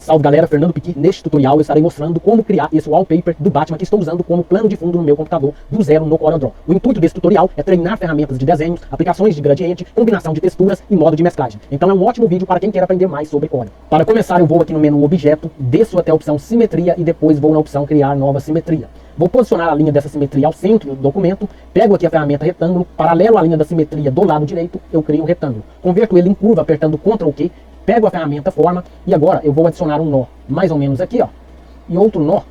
Salve galera, Fernando Piqui. Neste tutorial eu estarei mostrando como criar esse wallpaper do Batman que estou usando como plano de fundo no meu computador do zero no CorelDRAW. O intuito desse tutorial é treinar ferramentas de desenhos, aplicações de gradiente, combinação de texturas e modo de mesclagem. Então é um ótimo vídeo para quem quer aprender mais sobre Corel. Para começar eu vou aqui no menu Objeto, desço até a opção Simetria e depois vou na opção Criar Nova Simetria. Vou posicionar a linha dessa simetria ao centro do documento, pego aqui a ferramenta retângulo, paralelo à linha da simetria do lado direito, eu crio um retângulo. Converto ele em curva apertando Ctrl Q, pego a ferramenta forma e agora eu vou adicionar um nó, mais ou menos aqui, ó, e outro nó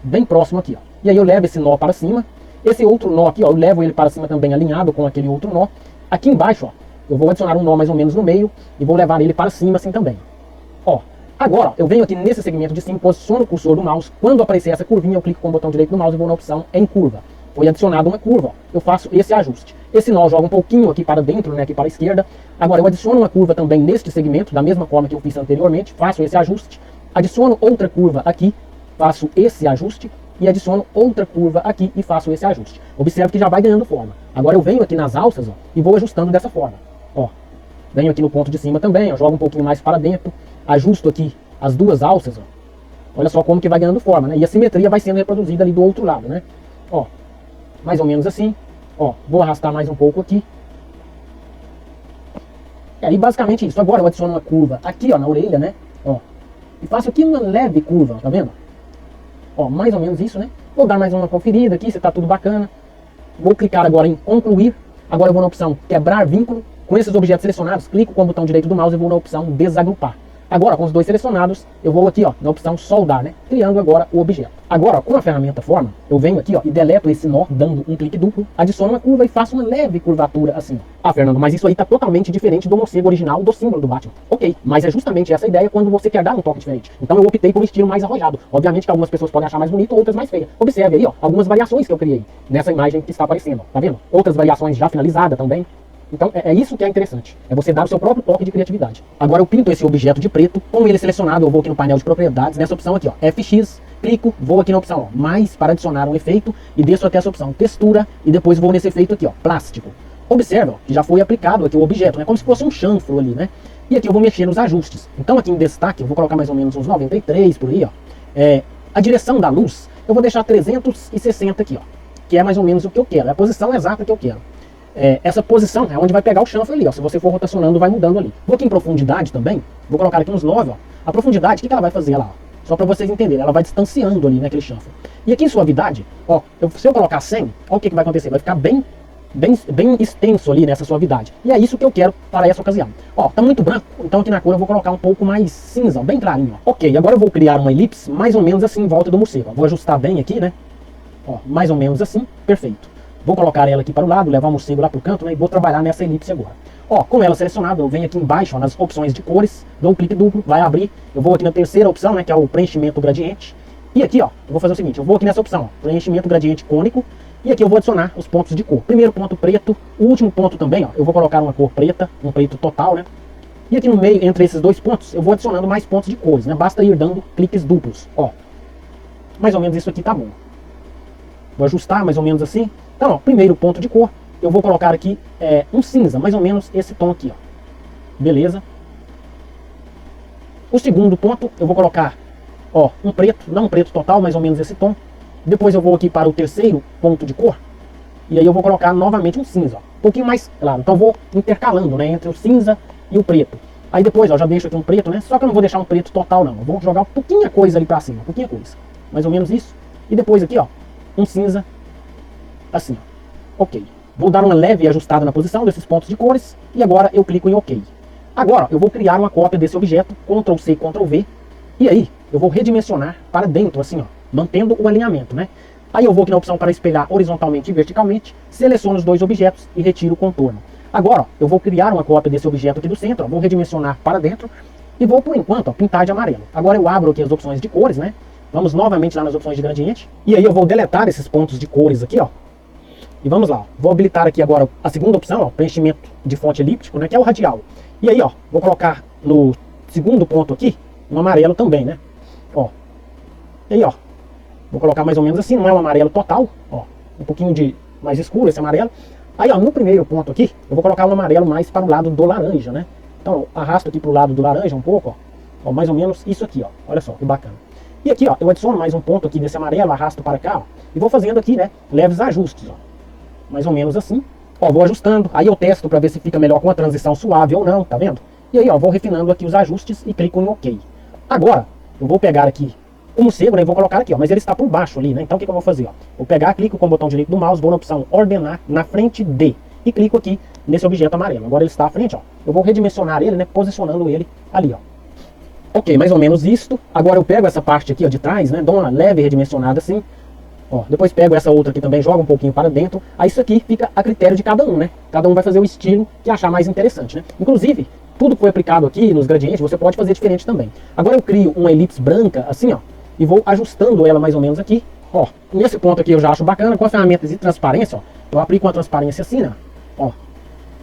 bem próximo aqui, ó. E aí eu levo esse nó para cima, esse outro nó aqui, ó, eu levo ele para cima também alinhado com aquele outro nó. Aqui embaixo, ó, eu vou adicionar um nó mais ou menos no meio e vou levar ele para cima assim também. Ó, agora eu venho aqui nesse segmento de cima, posiciono o cursor do mouse, quando aparecer essa curvinha eu clico com o botão direito do mouse e vou na opção em curva. Foi adicionado uma curva, ó, eu faço esse ajuste. Esse nó joga um pouquinho aqui para dentro, né, aqui para a esquerda. Agora eu adiciono uma curva também neste segmento, da mesma forma que eu fiz anteriormente, faço esse ajuste. Adiciono outra curva aqui, faço esse ajuste. E adiciono outra curva aqui e faço esse ajuste. Observe que já vai ganhando forma. Agora eu venho aqui nas alças, ó, e vou ajustando dessa forma. Ó, venho aqui no ponto de cima também, ó, jogo um pouquinho mais para dentro. Ajusto aqui as duas alças, ó. Olha só como que vai ganhando forma, né? E a simetria vai sendo reproduzida ali do outro lado, né? Ó, mais ou menos assim. Ó, vou arrastar mais um pouco aqui. E basicamente isso. Agora eu adiciono uma curva aqui, ó, na orelha, né? Ó, e faço aqui uma leve curva, tá vendo? Ó, mais ou menos isso, né? Vou dar mais uma conferida aqui, se tá tudo bacana. Vou clicar agora em concluir. Agora eu vou na opção quebrar vínculo. Com esses objetos selecionados, clico com o botão direito do mouse e vou na opção desagrupar. Agora, com os dois selecionados, eu vou aqui, ó, na opção soldar, né? Criando agora o objeto. Agora, ó, com a ferramenta forma, eu venho aqui, ó, e deleto esse nó, dando um clique duplo, adiciono uma curva e faço uma leve curvatura assim, ó. Ah, Fernando, mas isso aí tá totalmente diferente do morcego original do símbolo do Batman. Ok, mas é justamente essa a ideia quando você quer dar um toque diferente. Então eu optei por um estilo mais arrojado. Obviamente que algumas pessoas podem achar mais bonito, outras mais feia. Observe aí, ó, algumas variações que eu criei nessa imagem que está aparecendo, ó, tá vendo? Outras variações já finalizadas também. Então é isso que é interessante, é você dar o seu próprio toque de criatividade. Agora eu pinto esse objeto de preto, com ele selecionado eu vou aqui no painel de propriedades, nessa opção aqui, ó, FX, clico, vou aqui na opção, ó, mais para adicionar um efeito e desço até essa opção textura e depois vou nesse efeito aqui, ó, plástico. Observe, ó, que já foi aplicado aqui o objeto, né, como se fosse um chanfro ali, né? E aqui eu vou mexer nos ajustes. Então aqui em destaque eu vou colocar mais ou menos uns 93 por aí, ó. A direção da luz eu vou deixar 360 aqui, ó, que é mais ou menos o que eu quero, é a posição exata que eu quero. Essa posição é onde vai pegar o chanfro ali, ó. Se você for rotacionando, vai mudando ali. Vou aqui em profundidade também, vou colocar aqui uns 9, ó. A profundidade, o que ela vai fazer lá, ó? Só para vocês entenderem, ela vai distanciando ali, naquele chanfro. E aqui em suavidade, ó, se eu colocar 100, ó, o que vai acontecer? Vai ficar bem extenso ali nessa suavidade. E é isso que eu quero para essa ocasião. Ó, tá muito branco, então aqui na cor eu vou colocar um pouco mais cinza, ó, bem clarinho, ó. Ok, agora eu vou criar uma elipse mais ou menos assim em volta do morcego, ó. Vou ajustar bem aqui, né? Ó, mais ou menos assim, perfeito. Vou colocar ela aqui para o lado, levar o morcego lá para o canto, né, e vou trabalhar nessa elipse agora. Ó, com ela selecionada, eu venho aqui embaixo, ó, nas opções de cores, dou um clique duplo, vai abrir. Eu vou aqui na terceira opção, né, que é o preenchimento gradiente. E aqui, ó, eu vou fazer o seguinte, eu vou aqui nessa opção, ó, preenchimento gradiente cônico. E aqui eu vou adicionar os pontos de cor. Primeiro ponto preto, o último ponto também, ó, eu vou colocar uma cor preta, um preto total, né. E aqui no meio, entre esses dois pontos, eu vou adicionando mais pontos de cores, né, basta ir dando cliques duplos, ó. Mais ou menos isso aqui tá bom. Vou ajustar mais ou menos assim. Então, ó, primeiro ponto de cor, eu vou colocar aqui um cinza, mais ou menos esse tom aqui, ó. Beleza. O segundo ponto, eu vou colocar, ó, um preto, não um preto total, mais ou menos esse tom. Depois eu vou aqui para o terceiro ponto de cor, e aí eu vou colocar novamente um cinza, ó, um pouquinho mais claro. Então eu vou intercalando, né, entre o cinza e o preto. Aí depois, ó, já deixo aqui um preto, né, só que eu não vou deixar um preto total não, eu vou jogar um pouquinho coisa ali para cima, um pouquinho coisa. Mais ou menos isso. E depois aqui, ó, um cinza assim, ó. Ok. Vou dar uma leve ajustada na posição desses pontos de cores e agora eu clico em OK. Agora eu vou criar uma cópia desse objeto, Ctrl C, Ctrl V, e aí eu vou redimensionar para dentro, assim, ó, mantendo o alinhamento, né? Aí eu vou aqui na opção para espelhar horizontalmente e verticalmente, seleciono os dois objetos e retiro o contorno. Agora, ó, eu vou criar uma cópia desse objeto aqui do centro, ó, vou redimensionar para dentro e vou, por enquanto, ó, pintar de amarelo. Agora eu abro aqui as opções de cores, né? Vamos novamente lá nas opções de gradiente. E aí eu vou deletar esses pontos de cores aqui, ó. E vamos lá, ó. Vou habilitar aqui agora a segunda opção, ó, preenchimento de fonte elíptico, né, que é o radial. E aí, ó, vou colocar no segundo ponto aqui, um amarelo também, né. Ó. E aí, ó, vou colocar mais ou menos assim, não é um amarelo total, ó, um pouquinho de mais escuro esse amarelo. Aí, ó, no primeiro ponto aqui, eu vou colocar um amarelo mais para o lado do laranja, né. Então, eu arrasto aqui para o lado do laranja um pouco, ó. Ó, mais ou menos isso aqui, ó. Olha só, que bacana. E aqui, ó, eu adiciono mais um ponto aqui desse amarelo, arrasto para cá, ó, e vou fazendo aqui, né, leves ajustes, ó. Mais ou menos assim. Ó, vou ajustando, aí eu testo para ver se fica melhor com a transição suave ou não, tá vendo? E aí, ó, vou refinando aqui os ajustes e clico em OK. Agora, eu vou pegar aqui o morcego, né, e vou colocar aqui, ó, mas ele está por baixo ali, né? Então o que eu vou fazer, ó? Vou pegar, clico com o botão direito do mouse, vou na opção ordenar na frente de e clico aqui nesse objeto amarelo. Agora ele está à frente, ó. Eu vou redimensionar ele, né, posicionando ele ali, ó. Ok, mais ou menos isto. Agora eu pego essa parte aqui, ó, de trás, né, dou uma leve redimensionada assim. Ó, depois pego essa outra aqui também, jogo um pouquinho para dentro. Aí isso aqui fica a critério de cada um, né? Cada um vai fazer o estilo que achar mais interessante, né? Inclusive, tudo que foi aplicado aqui nos gradientes, você pode fazer diferente também. Agora eu crio uma elipse branca, assim, ó, e vou ajustando ela mais ou menos aqui. Ó, nesse ponto aqui eu já acho bacana, com a ferramenta de transparência, ó, eu aplico uma transparência assim, né? Ó,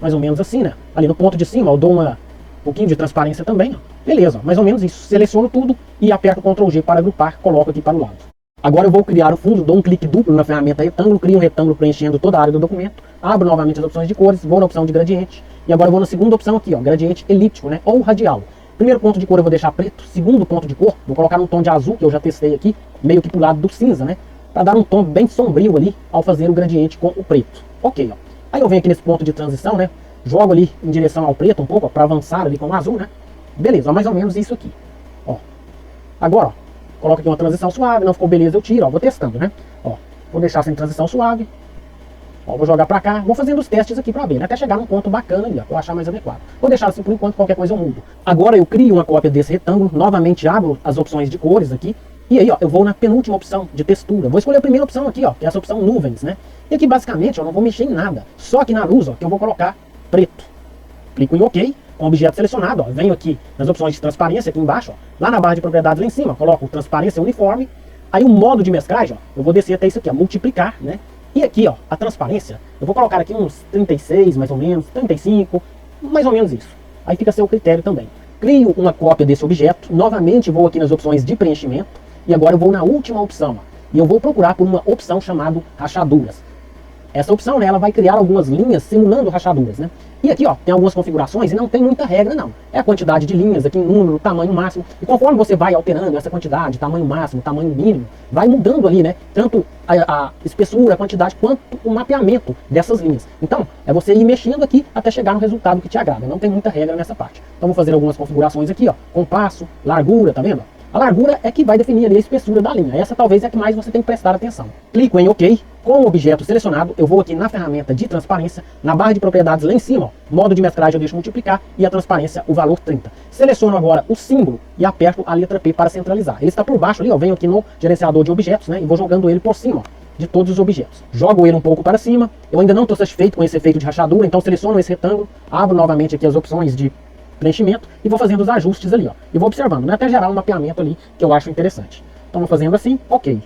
mais ou menos assim, né? Ali no ponto de cima eu dou um pouquinho de transparência também, ó. Beleza, ó, mais ou menos isso. Seleciono tudo e aperto Ctrl G para agrupar, coloco aqui para o lado. Agora eu vou criar o fundo, dou um clique duplo na ferramenta retângulo, crio um retângulo preenchendo toda a área do documento, abro novamente as opções de cores, vou na opção de gradiente, e agora eu vou na segunda opção aqui, ó, gradiente elíptico, né, ou radial. Primeiro ponto de cor eu vou deixar preto, segundo ponto de cor, vou colocar um tom de azul, que eu já testei aqui, meio que pro lado do cinza, né, para dar um tom bem sombrio ali, ao fazer o gradiente com o preto. Ok, ó. Aí eu venho aqui nesse ponto de transição, né, jogo ali em direção ao preto um pouco, para avançar ali com o azul, né, beleza, ó, mais ou menos isso aqui, ó. Agora, ó, coloco aqui uma transição suave, não ficou beleza, eu tiro, ó, vou testando, né? Ó, vou deixar sem transição suave. Ó, vou jogar pra cá, vou fazendo os testes aqui pra ver, né? Até chegar num ponto bacana ali, ó, que eu achar mais adequado. Vou deixar assim por enquanto, qualquer coisa eu mudo. Agora eu crio uma cópia desse retângulo, novamente abro as opções de cores aqui. E aí, ó, eu vou na penúltima opção de textura. Vou escolher a primeira opção aqui, ó, que é essa opção nuvens, né? E aqui basicamente, ó, não vou mexer em nada. Só aqui na luz, ó, que eu vou colocar preto. Clico em OK. Com o objeto selecionado, ó, venho aqui nas opções de transparência aqui embaixo, ó, lá na barra de propriedades lá em cima, coloco transparência uniforme, aí o modo de mesclagem, ó, eu vou descer até isso aqui, ó, multiplicar, né? E aqui, ó, a transparência, eu vou colocar aqui uns 36, mais ou menos, 35, mais ou menos isso. Aí fica a seu critério também. Crio uma cópia desse objeto, novamente vou aqui nas opções de preenchimento, e agora eu vou na última opção, ó, e eu vou procurar por uma opção chamada rachaduras. Essa opção, né, ela vai criar algumas linhas simulando rachaduras, né? E aqui, ó, tem algumas configurações e não tem muita regra, não. É a quantidade de linhas aqui em número, tamanho máximo. E conforme você vai alterando essa quantidade, tamanho máximo, tamanho mínimo, vai mudando ali, né? Tanto a espessura, a quantidade, quanto o mapeamento dessas linhas. Então, é você ir mexendo aqui até chegar no resultado que te agrada. Não tem muita regra nessa parte. Então, vou fazer algumas configurações aqui, ó. Compasso, largura, tá vendo? A largura é que vai definir ali a espessura da linha. Essa talvez é a que mais você tem que prestar atenção. Clico em OK. Com o objeto selecionado, eu vou aqui na ferramenta de transparência, na barra de propriedades lá em cima, ó, modo de mesclagem eu deixo multiplicar e a transparência o valor 30. Seleciono agora o símbolo e aperto a letra P para centralizar. Ele está por baixo ali, ó, venho aqui no gerenciador de objetos, né, e vou jogando ele por cima, ó, de todos os objetos. Jogo ele um pouco para cima, eu ainda não estou satisfeito com esse efeito de rachadura, então seleciono esse retângulo, abro novamente aqui as opções de preenchimento e vou fazendo os ajustes ali, ó, e vou observando, né, até gerar um mapeamento ali que eu acho interessante. Então vou fazendo assim, OK.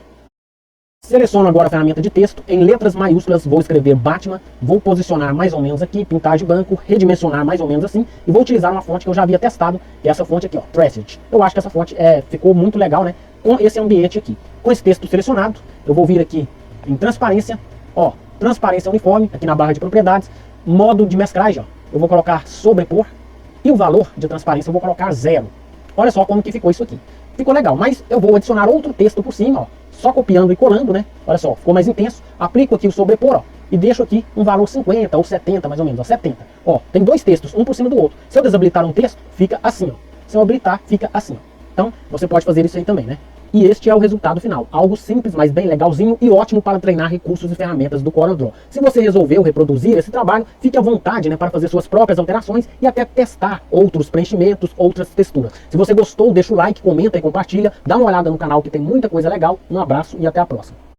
Seleciono agora a ferramenta de texto, em letras maiúsculas vou escrever Batman, vou posicionar mais ou menos aqui, pintar de branco, redimensionar mais ou menos assim, e vou utilizar uma fonte que eu já havia testado, que é essa fonte aqui, ó, Traced. Eu acho que essa fonte ficou muito legal, né, com esse ambiente aqui. Com esse texto selecionado, eu vou vir aqui em transparência, ó, transparência uniforme, aqui na barra de propriedades, modo de mesclagem, ó, eu vou colocar sobrepor, e o valor de transparência eu vou colocar 0. Olha só como que ficou isso aqui. Ficou legal, mas eu vou adicionar outro texto por cima, ó, só copiando e colando, né? Olha só, ficou mais intenso. Aplico aqui o sobrepor, ó, e deixo aqui um valor 50 ou 70, mais ou menos, ó, 70. Ó, tem dois textos, um por cima do outro. Se eu desabilitar um texto, fica assim, ó. Se eu habilitar, fica assim, ó. Então, você pode fazer isso aí também, né? E este é o resultado final. Algo simples, mas bem legalzinho e ótimo para treinar recursos e ferramentas do CorelDRAW. Se você resolveu reproduzir esse trabalho, fique à vontade, né, para fazer suas próprias alterações e até testar outros preenchimentos, outras texturas. Se você gostou, deixa o like, comenta e compartilha. Dá uma olhada no canal que tem muita coisa legal. Um abraço e até a próxima.